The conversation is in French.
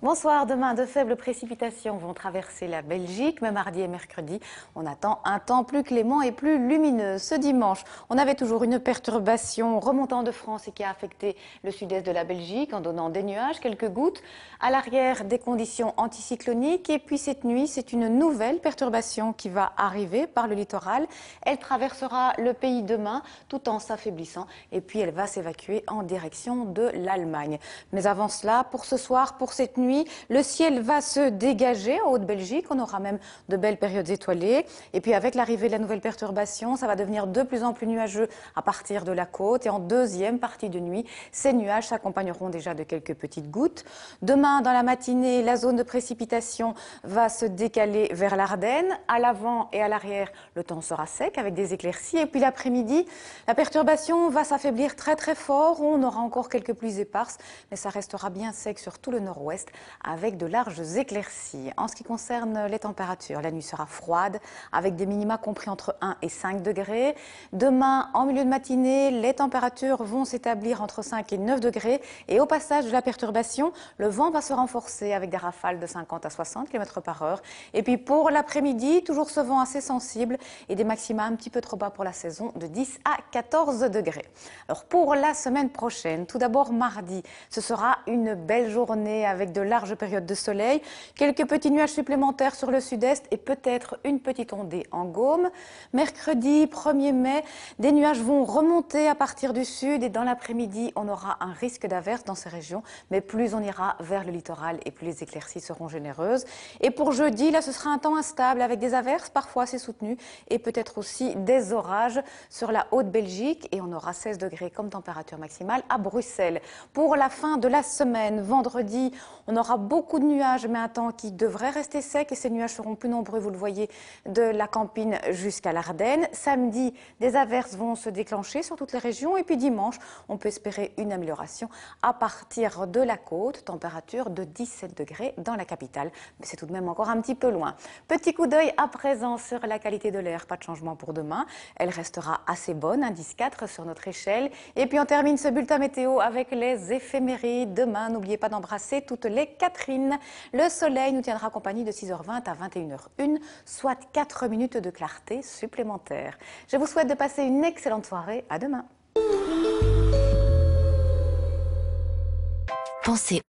Bonsoir, demain de faibles précipitations vont traverser la Belgique, mais mardi et mercredi, on attend un temps plus clément et plus lumineux. Ce dimanche, on avait toujours une perturbation remontant de France et qui a affecté le sud-est de la Belgique en donnant des nuages, quelques gouttes. À l'arrière, des conditions anticycloniques et puis cette nuit, c'est une nouvelle perturbation qui va arriver par le littoral. Elle traversera le pays demain tout en s'affaiblissant et puis elle va s'évacuer en direction de l'Allemagne. Mais avant cela, pour ce soir, pour cette nuit, le ciel va se dégager en Haute-Belgique. On aura même de belles périodes étoilées. Et puis avec l'arrivée de la nouvelle perturbation, ça va devenir de plus en plus nuageux à partir de la côte. Et en deuxième partie de nuit, ces nuages s'accompagneront déjà de quelques petites gouttes. Demain, dans la matinée, la zone de précipitation va se décaler vers l'Ardenne. À l'avant et à l'arrière, le temps sera sec avec des éclaircies. Et puis l'après-midi, la perturbation va s'affaiblir très très fort. On aura encore quelques pluies éparses, mais ça restera bien sec sur tout le nord-ouest avec de larges éclaircies. En ce qui concerne les températures, la nuit sera froide avec des minima compris entre 1 et 5 degrés. Demain, en milieu de matinée, les températures vont s'établir entre 5 et 9 degrés. Et au passage de la perturbation, le vent va se renforcer avec des rafales de 50 à 60 km par heure. Et puis pour l'après-midi, toujours ce vent assez sensible et des maxima un petit peu trop bas pour la saison de 10 à 14 degrés. Alors pour la semaine prochaine, tout d'abord mardi, ce sera une belle journée avec de larges périodes de soleil, quelques petits nuages supplémentaires sur le sud-est et peut-être une petite ondée en Gaume. Mercredi 1er mai, des nuages vont remonter à partir du sud et dans l'après-midi, on aura un risque d'averse dans ces régions, mais plus on ira vers le littoral et plus les éclaircies seront généreuses. Et pour jeudi, là, ce sera un temps instable avec des averses parfois assez soutenues et peut-être aussi des orages sur la Haute-Belgique et on aura 16 degrés comme température maximale à Bruxelles. Pour la fin de la semaine, vendredi, on aura beaucoup de nuages, mais un temps qui devrait rester sec et ces nuages seront plus nombreux, vous le voyez, de la Campine jusqu'à l'Ardenne. Samedi, des averses vont se déclencher sur toutes les régions et puis dimanche, on peut espérer une amélioration à partir de la côte, température de 17 degrés dans la capitale, mais c'est tout de même encore un petit peu loin. Petit coup d'œil à présent sur la qualité de l'air, pas de changement pour demain, elle restera assez bonne, indice 4 sur notre échelle. Et puis on termine ce bulletin météo avec les éphémérides. Demain, n'oubliez pas d'embrasser toutes les Catherine. Le soleil nous tiendra compagnie de 6h20 à 21h01, soit 4 minutes de clarté supplémentaire. Je vous souhaite de passer une excellente soirée. À demain. Pensez